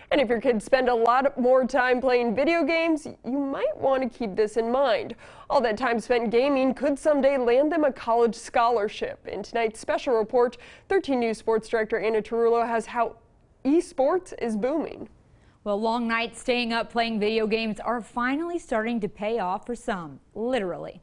And if your kids spend a lot more time playing video games, you might want to keep this in mind. All that time spent gaming could someday land them a college scholarship. In tonight's special report, 13 News Sports Director Anna Tarullo has how esports is booming. Well, long nights staying up playing video games are finally starting to pay off for some, literally.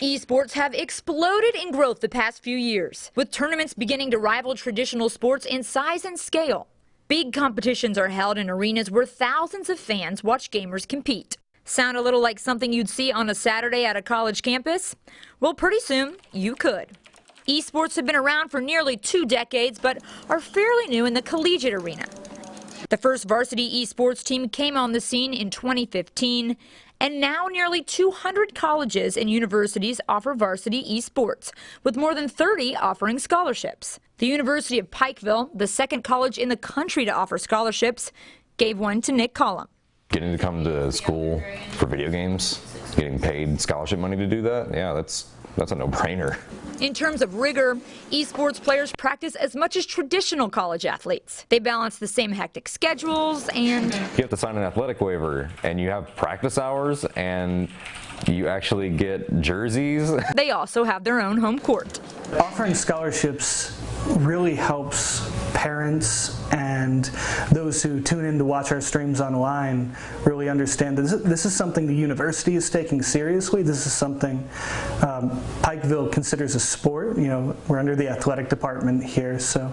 Esports have exploded in growth the past few years, with tournaments beginning to rival traditional sports in size and scale. Big competitions are held in arenas where thousands of fans watch gamers compete. Sound a little like something you'd see on a Saturday at a college campus? Well, pretty soon you could. Esports have been around for nearly 2 decades, but are fairly new in the collegiate arena. The first varsity esports team came on the scene in 2015, and now nearly 200 colleges and universities offer varsity esports, with more than 30 offering scholarships. The University of Pikeville, the second college in the country to offer scholarships, gave one to Nick Collum. Getting to come to school for video games, getting paid scholarship money to do that, yeah, that's a no-brainer. In terms of rigor, esports players practice as much as traditional college athletes. They balance the same hectic schedules and you have to sign an athletic waiver, and you have practice hours, and you actually get jerseys. They also have their own home court. Offering scholarships really helps parents and those who tune in to watch our streams online really understand that this is something the university is taking seriously. This is something Pikeville considers a sport. You know, we're under the athletic department here, so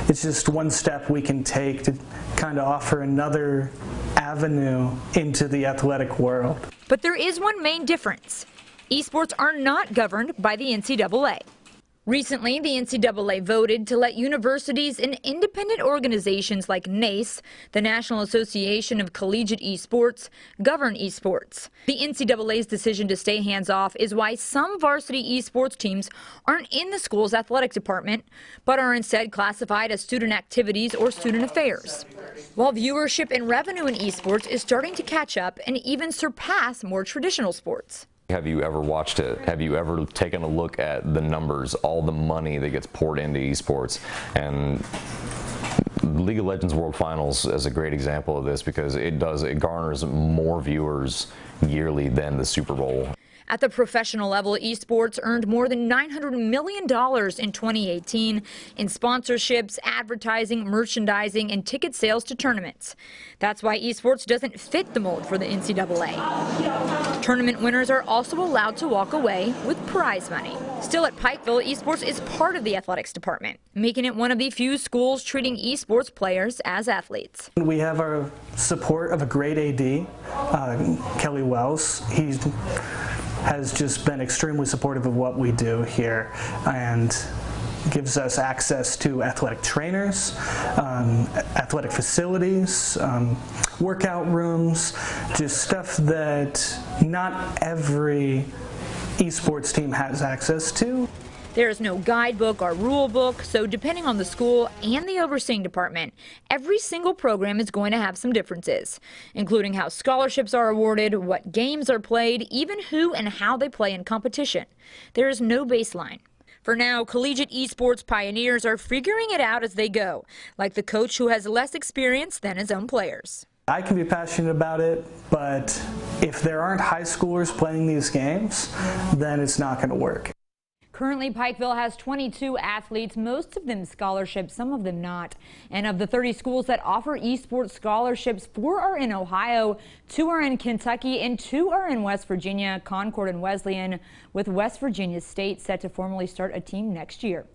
it's just one step we can take to kind of offer another avenue into the athletic world. But there is one main difference. Esports are not governed by the NCAA. Recently, the NCAA voted to let universities and independent organizations like NACE, the National Association of Collegiate Esports, govern esports. The NCAA's decision to stay hands-off is why some varsity esports teams aren't in the school's athletic department, but are instead classified as student activities or student affairs. While viewership and revenue in esports is starting to catch up and even surpass more traditional sports. Have you ever watched it? Have you ever taken a look at the numbers, all the money that gets poured into esports? And League of Legends World Finals is a great example of this because it garners more viewers yearly than the Super Bowl. At the professional level, esports earned more than $900 million in 2018 in sponsorships, advertising, merchandising, and ticket sales to tournaments. That's why esports doesn't fit the mold for the NCAA. Tournament winners are also allowed to walk away with prize money. Still at Pikeville, esports is part of the athletics department, making it one of the few schools treating esports players as athletes. We have our support of a great AD, Kelly Wells. He has just been extremely supportive of what we do here and gives us access to athletic trainers, athletic facilities, workout rooms, just stuff that not every esports team has access to. There is no guidebook or rule book, so depending on the school and the overseeing department, every single program is going to have some differences, including how scholarships are awarded, what games are played, even who and how they play in competition. There is no baseline. For now, collegiate esports pioneers are figuring it out as they go, like the coach who has less experience than his own players. I can be passionate about it, but if there aren't high schoolers playing these games, then it's not going to work. Currently, Pikeville has 22 athletes, most of them scholarships, some of them not. And of the 30 schools that offer esports scholarships, 4 are in Ohio, 2 are in Kentucky, and 2 are in West Virginia, Concord and Wesleyan, with West Virginia State set to formally start a team next year.